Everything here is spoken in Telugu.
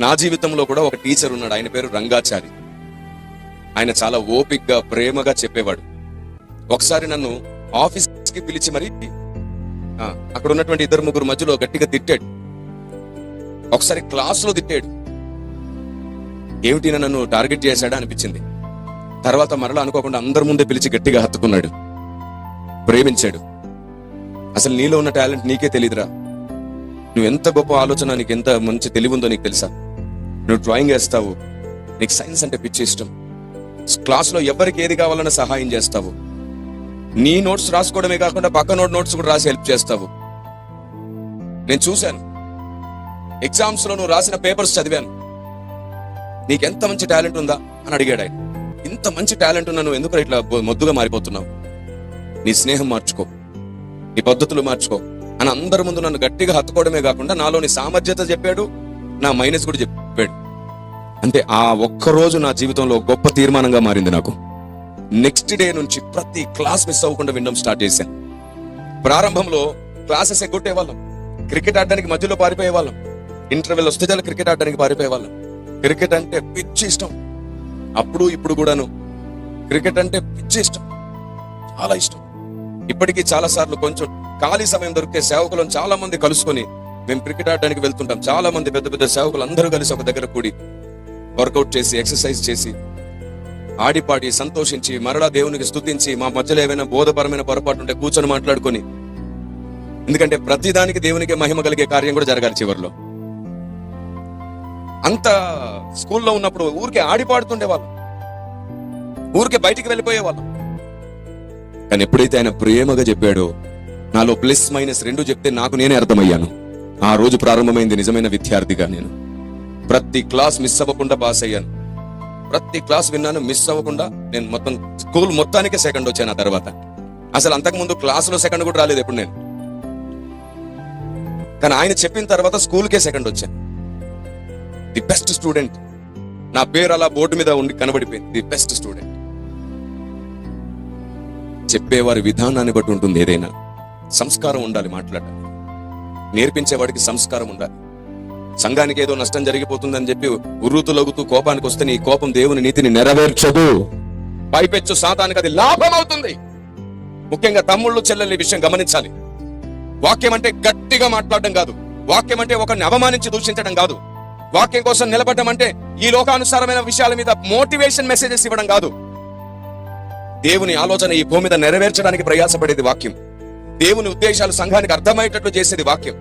నా జీవితంలో కూడా ఒక టీచర్ ఉన్నాడు, ఆయన పేరు రంగాచారి. ఆయన చాలా ఓపికగా ప్రేమగా చెప్పేవాడు. ఒకసారి నన్ను ఆఫీస్కి పిలిచి మరి అక్కడ ఉన్నటువంటి 2-3 మధ్యలో గట్టిగా తిట్టాడు. ఒకసారి క్లాసులో తిట్టాడు. ఏమిటి నన్ను టార్గెట్ చేశాడా అనిపించింది. తర్వాత మరలా అనుకోకుండా అందరి ముందే పిలిచి గట్టిగా హత్తుకున్నాడు, ప్రేమించాడు. అసలు నీలో ఉన్న టాలెంట్ నీకే తెలియదురా, నువ్వు ఎంత గొప్ప ఆలోచన, నీకు ఎంత మంచి తెలివి ఉందో నీకు తెలుసా, నువ్వు డ్రాయింగ్ వేస్తావు, నీకు సైన్స్ అంటే పిచ్చి ఇష్టం, క్లాస్లో ఎవరికి ఏది కావాలన్నా సహాయం చేస్తావు, నీ నోట్స్ రాసుకోవడమే కాకుండా పక్క నోట్స్ కూడా రాసి హెల్ప్ చేస్తావు. నేను చూశాను, ఎగ్జామ్స్ లో నువ్వు రాసిన పేపర్స్ చదివాను, నీకెంత మంచి టాలెంట్ ఉందా అని అడిగాడు ఆయన. ఇంత మంచి టాలెంట్ ఉన్నా నువ్వు ఎందుకు ఇట్లా మొద్దుగా మారిపోతున్నావు, నీ స్నేహం మార్చుకో, నీ పద్ధతులు మార్చుకో అని అందరి ముందు నన్ను గట్టిగా హత్తుకోవడమే కాకుండా నాలోని సామర్థ్యత చెప్పాడు, నా మైనస్ కూడా చెప్పాడు. అంటే ఆ ఒక్కరోజు నా జీవితంలో గొప్ప తీర్మానంగా మారింది నాకు. నెక్స్ట్ డే నుంచి ప్రతి క్లాస్ మిస్ అవ్వకుండా వినడం స్టార్ట్ చేశాను. ప్రారంభంలో క్లాసెస్ ఎగ్గొట్టేవాళ్ళం, క్రికెట్ ఆడడానికి మధ్యలో పారిపోయేవాళ్ళం, ఇంటర్వెల్ వస్తే చాలా క్రికెట్ ఆడడానికి పారిపోయేవాళ్ళం. క్రికెట్ అంటే పిచ్చి ఇష్టం, అప్పుడు ఇప్పుడు కూడాను క్రికెట్ అంటే పిచ్చి ఇష్టం, చాలా ఇష్టం. ఇప్పటికీ చాలా సార్లు కొంచెం ఖాళీ సమయం దొరికే సేవకులను చాలా మంది కలుసుకొని మేము క్రికెట్ ఆడడానికి వెళ్తుంటాం. చాలా మంది పెద్ద పెద్ద సేవకులు అందరూ కలిసి ఒక దగ్గర కూడి వర్కౌట్ చేసి ఎక్సర్సైజ్ చేసి ఆడిపాడి సంతోషించి మరలా దేవునికి స్తుతించి మా మధ్యలో ఏమైనా బోధపరమైన పొరపాటు ఉంటే కూర్చొని మాట్లాడుకొని, ఎందుకంటే ప్రతిదానికి దేవునికి మహిమ కలిగే కార్యం కూడా జరగాలి చివరిలో. అంత స్కూల్లో ఉన్నప్పుడు ఊరికే ఆడిపాడుతుండే వాళ్ళం, ఊరికే బయటికి వెళ్ళిపోయే వాళ్ళం. కానీ ఎప్పుడైతే ఆయన ప్రేమగా చెప్పాడో, నాలో ప్లస్ మైనస్ 2 చెప్తే నాకు నేనే అర్థమయ్యాను. ఆ రోజు ప్రారంభమైంది నిజమైన విద్యార్థిగా. నేను ప్రతి క్లాస్ మిస్ అవ్వకుండా పాస్ అయ్యాను, ప్రతి క్లాస్ విన్నాను, మిస్ అవ్వకుండా. నేను మొత్తం స్కూల్ మొత్తానికే సెకండ్ వచ్చాను. ఆ తర్వాత అసలు అంతకుముందు క్లాసులో సెకండ్ కూడా రాలేదు ఎప్పుడు నేను. కానీ ఆయన చెప్పిన తర్వాత స్కూల్కే సెకండ్ వచ్చాను. ది బెస్ట్ స్టూడెంట్, నా పేరు అలా బోర్డు మీద ఉండి కనబడిపోయింది, ది బెస్ట్ స్టూడెంట్. చెప్పేవారి విధానాన్ని బట్టి ఉంటుంది. ఏదైనా సంస్కారం ఉండాలి, మాట్లాడాలి, నేర్పించేవాడికి సంస్కారం ఉండాలి. సంఘానికి ఏదో నష్టం జరిగిపోతుందని చెప్పి ఉర్రుతులగుతూ కోపానికి వస్తే నీ కోపం దేవుని నీతిని నెరవేర్చదు. పైపెచ్చు సాతానికి అది లాభం అవుతుంది. ముఖ్యంగా తమ్ముళ్ళు చెల్లెలు ఈ విషయం గమనించాలి. వాక్యం అంటే గట్టిగా మాట్లాడడం కాదు, వాక్యం అంటే ఒకరిని అవమానించి దూషించడం కాదు, వాక్యం కోసం నిలబడడం అంటే ఈ లోకానుసారమైన విషయాల మీద మోటివేషన్ మెసేజెస్ ఇవ్వడం కాదు. దేవుని ఆలోచన ఈ భూమి మీద నెరవేర్చడానికి ప్రయాసపడేది వాక్యం. దేవుని ఉద్దేశాలు సంఘానికి అర్థమయ్యేటట్లు చేసేది వాక్యం.